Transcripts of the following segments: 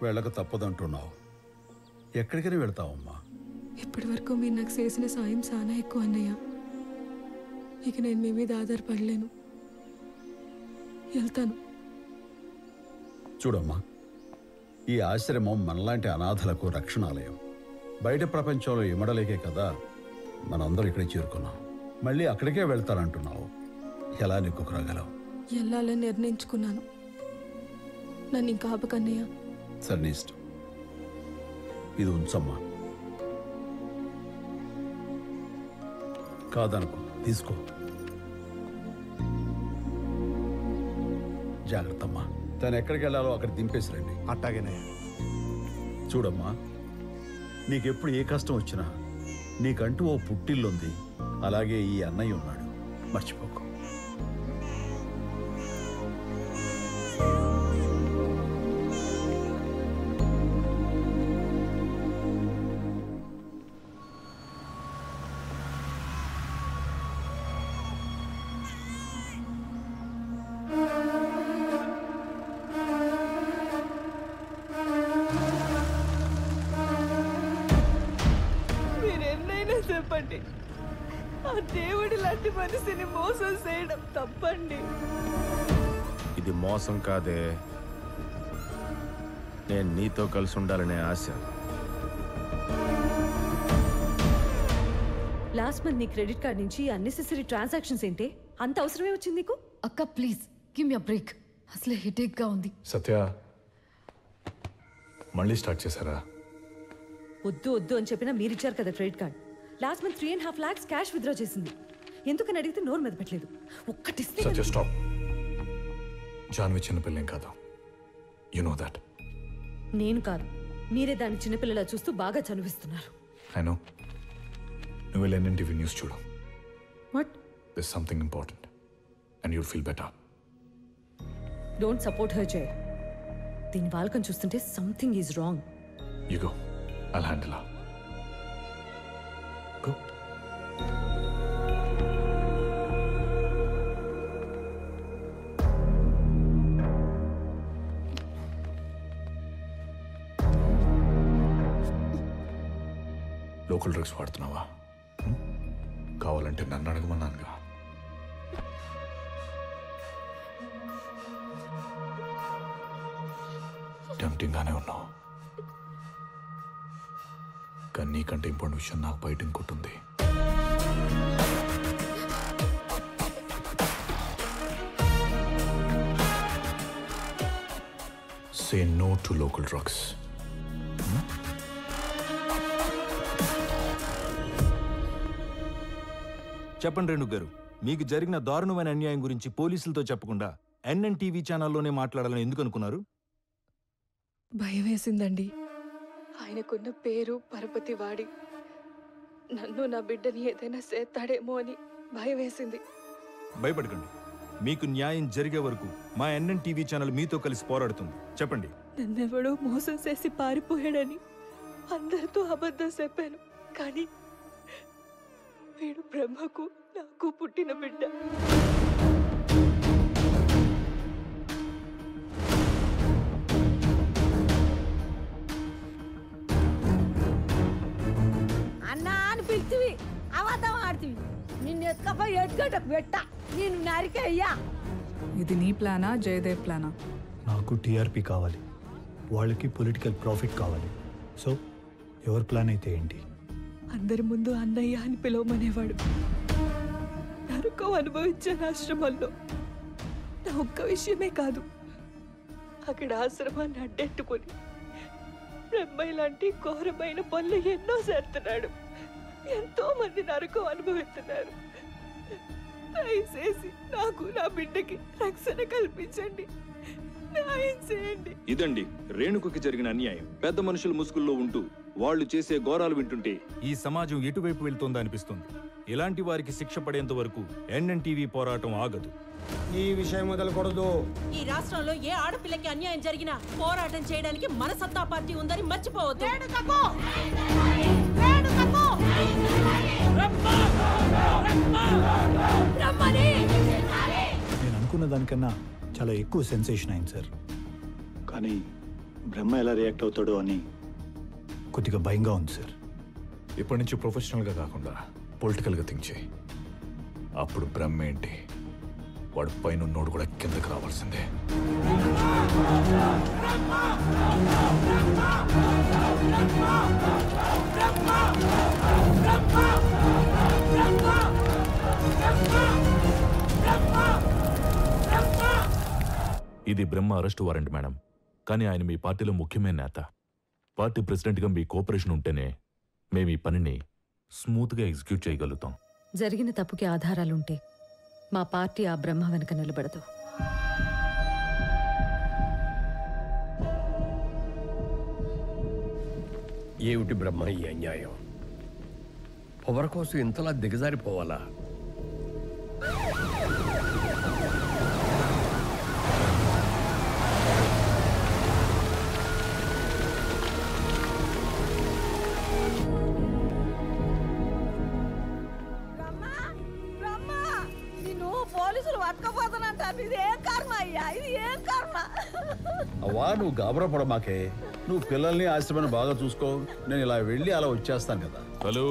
వెళ్ళక తప్పదంటున్నావు. ఎక్కడికైనా వెళ్తావమ్మా? ఇప్పటి వరకు మీరు నాకు చేసిన సాయం చాలా ఎక్కువ అన్నయ్య. ఇక నేను మీ మీద ఆధారపడలేను. వెళ్తాను. చూడమ్మా, ఈ ఆశ్రమం మనలాంటి అనాథలకు రక్షణాలయం. బయట ప్రపంచంలో ఇమడలేకే కదా మనందరూ ఇక్కడికి చేరుకున్నాం. మళ్ళీ అక్కడికే వెళ్తానంటున్నావు. ఎలా నెక్కుకురాగలవు? వెళ్ళాలని నిర్ణయించుకున్నాను. నన్ను ఇంకా ఆపకన్నయ్య. సరే, నీ ఇష్టం. ఇది ఉంచమ్మా. కాదనుకో, తీసుకో. జాగ్రత్తమ్మా. తను ఎక్కడికి వెళ్ళాలో అక్కడ దింపేసి రండి. అట్టాగేనే. చూడమ్మా, నీకెప్పుడు ఏ కష్టం వచ్చినా నీకంటూ ఓ పుట్టిల్లుంది. అలాగే ఈ అన్నయ్య ఉన్నాడు, మర్చిపోకు. చెప్పండి, ఆ దేవుడి లాంటి మనిషిని మోసం చేయడం తప్పండి. ఇది మోసం కాదే, నేను నీతో కలిసి ఉండాలనే ఆశ. లాస్ట్ మంత్ నీ క్రెడిట్ కార్డ్ నుంచి అన్నెసెసరీ ట్రాన్సాక్షన్స్ ఏంటి? అంత అవసరమే వచ్చింది నీకు? అక్క please give me a break. అసలే హెడేక్ గా ఉంది. సత్య, మళ్ళీ స్టార్ట్ చేశారా? వద్దు వద్దు అని చెప్పినా మీరిచ్చారు కదా credit card. Last month 3.5 lakhs cash withdraw చేసింది. ఎందుకని అడిగితే నోరు మీద పెట్టలేదు. ఒక్కటిస్తే సత్య స్టాప్. జాన్వి చిన్నపిల్లేం కాదు, యు నో దట్. నేను కాదు, మీరే దాన్ని చిన్నపిల్లలా చూస్తూ బాగా చనువిస్తున్నారు. I know. నువ్వు వెళ్ళి ఎన్ఎన్టీవీ న్యూస్ చూడు. What? This something important and you'll feel better. Don't support her జై. దీని వాల్కం చూస్తుంటే something is wrong. You go, I'll handle her. Go. Local drugs వాడుతున్నావా? కావాలంటే నన్ను అడగమన్నానుగా. టెంప్టింగ్ గానే ఉన్నావు, కానీ నీకంటే ఇంపార్టెంట్ విషయం నాకు బయట ఇంకోటి. Say no to local drugs. చెప్పండి రేణు గారు, మీకు జరిగిన దారుణమైన అన్యాయం గురించి పోలీసులతో చెప్పకుండా ఎన్ఎన్టీవీ ఛానల్లోనే మాట్లాడాలని ఎందుకు అనుకున్నారు? భయం వేసిందండి. ఆయనకున్న పేరు పరపతి వాడి నన్ను నా బిడ్డని ఏదైనా చేస్తాడేమో అని భయం వేసింది. భయపడకండి, మీకు న్యాయం జరిగే వరకు మా ఎన్ఎన్టీవీ ఛానల్ మీతో కలిసి పోరాడుతుంది. చెప్పండి. నన్నెవడో మోసం చేసి పారిపోయాడని అందరితో అబద్ధం చెప్పాను, కానీ వీడు బ్రహ్మకు నాకు పుట్టిన బిడ్డ. అన్నా అని పిలిచివి, అబద్ధం ఆడుతుంది. నిన్ను ఎత్తుకపోయి ఎత్తుకటకు పెట్ట, నేను నరికే అయ్యా. ఇది నీ ప్లానా జయదేవ్ ప్లానా? నాకు టీఆర్పీ కావాలి, వాళ్ళకి పొలిటికల్ ప్రాఫిట్ కావాలి. సో ఎవరి ప్లాన్ అయితే ఏంటి? అందరి ముందు అన్నయ్య అని పిలవమనేవాడు. నరకం అనుభవించిన ఆశ్రమంలో నా ఒక్క విషయమే కాదు, అక్కడ ఆశ్రమాన్ని అడ్డెట్టుకుని బ్రహ్మయ్య లాంటి ఘోరమైన పనులు ఎన్నో చేస్తున్నాడు. ఎంతో మంది నరకం అనుభవిస్తున్నారు. దయచేసి నాకు నా బిడ్డకి రక్షణ కల్పించండి, న్యాయం చేయండి. ఇదండి రేణుకుకి జరిగిన అన్యాయం. పెద్ద మనుషుల ముసుగుల్లో ఉంటూ వాళ్ళు చేసే ఘోరాలు వింటుంటే ఈ సమాజం ఎటువైపు వెళ్తుందా అనిపిస్తుంది. ఇలాంటి వారికి శిక్ష పడేంత వరకు ఎన్ఎన్టీవీ పోరాటం ఆగదు. ఈ విషయం మొదలుకూడదు. ఈ రాష్ట్రంలో ఏ ఆడపిల్లకి అన్యాయం జరిగినా పోరాటం చేయడానికి మన సత్తా పార్టీ ఉందని మర్చిపోవద్దు. నేను అనుకున్న దానికన్నా చాలా ఎక్కువ సెన్సేషన్ అయింది సార్. కానీ బ్రహ్మ ఎలా రియాక్ట్ అవుతాడో అని కొద్దిగా భయంగా ఉంది సార్. ఇప్పటి నుంచి ప్రొఫెషనల్గా కాకుండా పొలిటికల్గా థింక్ చేయి. అప్పుడు బ్రహ్మ ఏంటి, వాడు పైన ఉన్నోడు కూడా కిందకి రావాల్సిందే. ఇది బ్రహ్మ అరెస్ట్ వారెంట్ మేడం. కానీ ఆయన మీ పార్టీలో ముఖ్యమైన నేత. పార్టీ ప్రెసిడెంట్గా మీ కోఆపరేషన్ ఉంటేనే మేము ఈ పనిని స్మూత్గా ఎగ్జిక్యూట్ చేయగలుగుతాం. జరిగిన తప్పుకి ఆధారాలుంటే మా పార్టీ ఆ బ్రహ్మ వెనక నిలబడదు. ఏమిటి బ్రహ్మ ఈ అన్యాయం? పవర్ కోసం ఇంతలా దిగజారిపోవాలా? పోలీసులు పట్టుకపోతానంటారు. ఇది ఏం కర్మ అయ్యా, ఇది ఏం కర్మ? అవ్వా నువ్వు గాబరా పడమాకే. నువ్వు పిల్లల్ని ఆశ్రమాన్ని బాగా చూసుకో. నేను ఇలా వెళ్ళి అలా వచ్చేస్తాను కదా. హలో,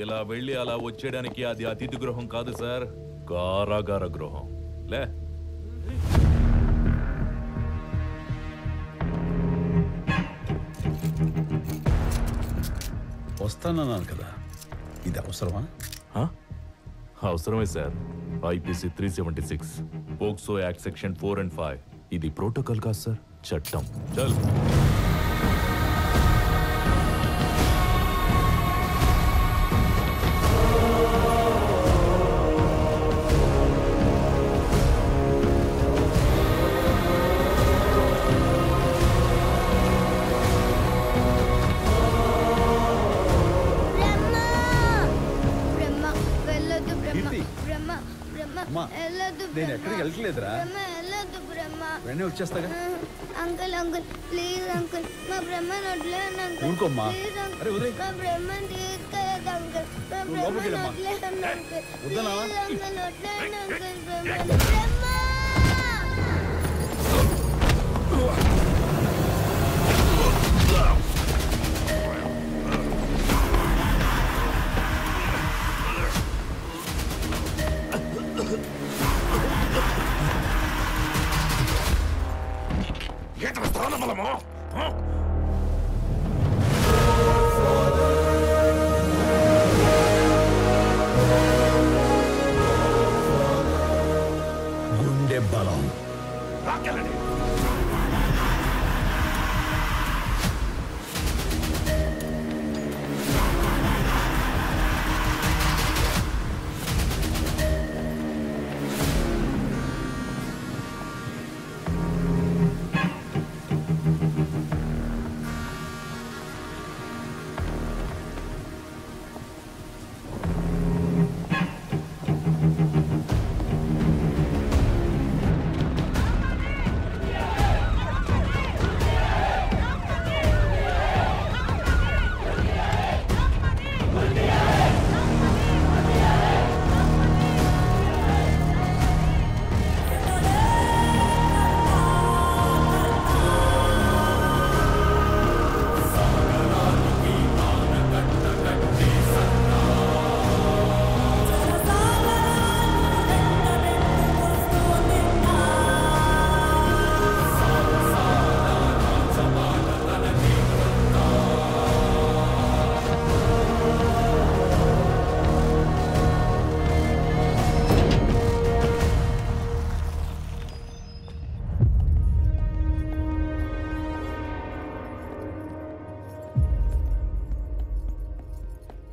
ఇలా వెళ్ళి అలా వచ్చేయడానికి అది అతిథి గృహం కాదు సార్, కారాగార గృహం. లే వస్తానన్నాను కదా, ఇది అవసరమా? అవసరమే sir. IPC 376, POCSO act section 4 and 5. ఇది ప్రోటోకాల్ కాదు సార్, చట్టం. చల్. నేను ఎక్కడికి వెళ్ళట్లేదురా, వెంటనే వచ్చేస్తాగా. అంకుల్ అంకుల్ ప్లీజ్ అంకుల్, మా బ్రహ్మను వదిలేయండి అంకుల్. ఊరుకోమ్మా. అరే ఉదయ్, మా బ్రహ్మను తీసుకెళ్ళదు అంకుల్. మా బ్రహ్మను వదిలేయండి అంకుల్. ప్లీజ్ అంకుల్ వదిలేయండి అంకుల్. బ్రహ్మ గుండె బలం.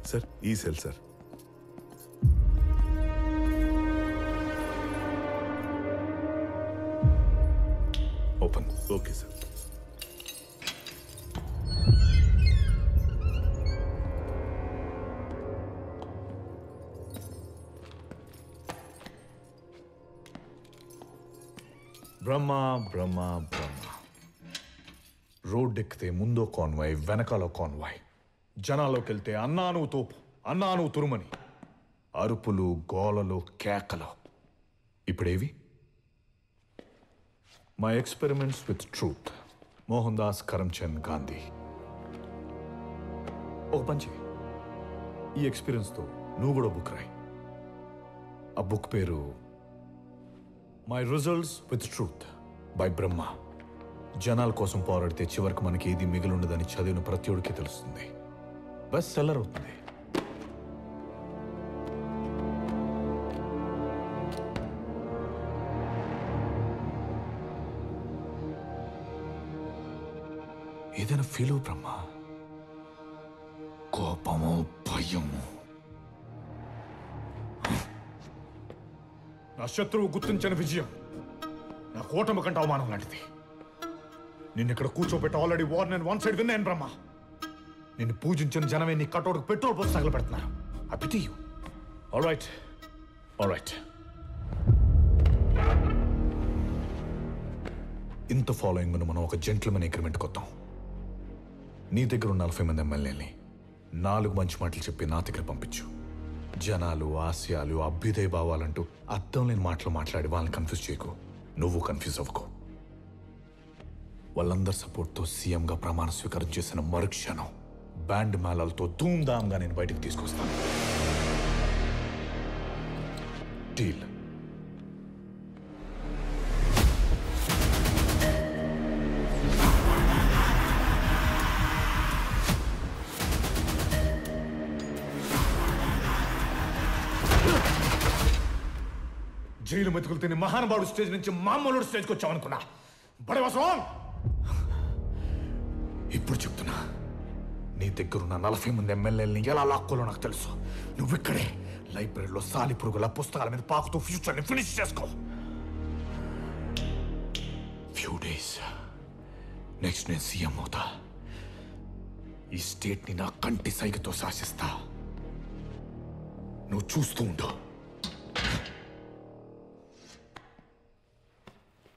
సార్ ఈ cell sir. Open. Okay sir. Brahma Brahma Brahma. Road ఎక్కితే ముందో కాన్వాయ్, వెనకాల కాన్వాయ్. జనాల్లోకి వెళ్తే అన్నాను తోపు, అన్నాను తురుమని, అరుపులు, గోలలు, కేకలు. ఇప్పుడేవి? My experiments with truth. Mohan Das Karamchand Gandhi. ఒక పంచి, ఈ ఎక్స్పీరియన్స్తో నువ్వు కూడా బుక్ రాయి. ఆ బుక్ పేరు my results with truth by Brahma. జనాల కోసం పోరాడితే చివరికి మనకి ఏది మిగిలి ఉండదని చదివిన ప్రతిఒడికి తెలుస్తుంది. బెస్ట్ సెల్లర్ అవుతుంది. ఏదైనా ఫీల్ అవు బ్రహ్మ. కోపము, భయము. నా శత్రువు గుర్తించిన విజయం నా కోటమి కంటే అవమానం లాంటిది. నిన్నిక్కడ కూర్చోబెట్టి ఆల్రెడీ వార్ నేను వన్ సైడ్ విన్నాను బ్రహ్మ. నిన్ను పూజించిన జనమే నీ కటోడుకు పెట్రోల్ పోసి తగలబెడుతున్నారు. I pity you. All right, all right. ఇంత ఫాలోయింగ్ మనం ఒక జెంట్లమెన్ అగ్రిమెంట్ కొద్దాం. నీ దగ్గర ఉన్న 40 మంది ఎమ్మెల్యేని 4 మంచి మాటలు చెప్పి నా దగ్గర పంపించు. జనాలు, ఆశయాలు, అభ్యుదయ భావాలంటూ అర్థం లేని మాటలు మాట్లాడి వాళ్ళని కన్ఫ్యూజ్ చేయకు. నువ్వు కన్ఫ్యూజ్ అవ్వకు. వాళ్ళందరి సపోర్ట్తో సీఎంగా ప్రమాణ స్వీకారం చేసిన మరుక్షణం బ్యాండ్ మేళాలతో ధూమ్ధామ్గా నేను బయటకు తీసుకొస్తాను. డీల్. జైలు మెతుకులు తిని మహానుభావుడు స్టేజ్ నుంచి మామూలు స్టేజ్కి వచ్చామనుకున్నా. బడవసం. ఇప్పుడు చెప్తున్నా, నీ దగ్గరున్న 40 మంది ఎమ్మెల్యేలని ఎలా లాక్కోలో నాకు తెలుసు. నువ్వు ఇక్కడే లైబ్రరీలో సాలి పురుగుల పుస్తకాల మీద పాకుతూ ఫ్యూచర్ని ఫినిష్ చేసుకో. ఫ్యూ డేస్ నెక్స్ట్ నేను సీఎం అవుతా. ఈ స్టేట్ని నా కంటి సైగతో శాసిస్తా. నువ్వు చూస్తూ ఉండు.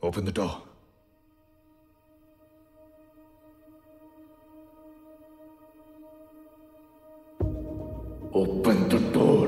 Open the door. Open the door.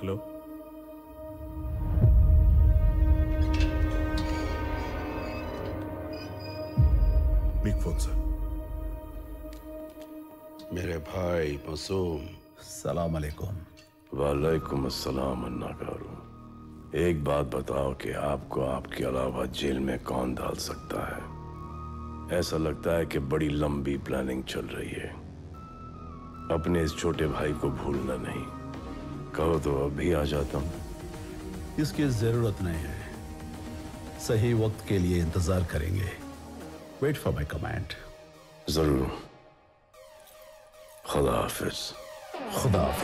Hello, మీకు ఫోన్ సార్. मेरे भाई मासूम, सलाम अलैकुम। वालेकुम अस्सलाम अन्ना गारू। एक बात बताओ कि आपको आपके अलावा जेल में कौन डाल सकता है? ऐसा लगता है कि बड़ी लंबी प्लानिंग चल रही है। अपने इस छोटे भाई को भूलना नहीं। कहो तो अभी आ जाता हूं। इसकी जरूरत नहीं है, सही वक्त के लिए इंतजार करेंगे। Wait for my command. जरूर। खुदा हाफिज। खुदा हाफिज।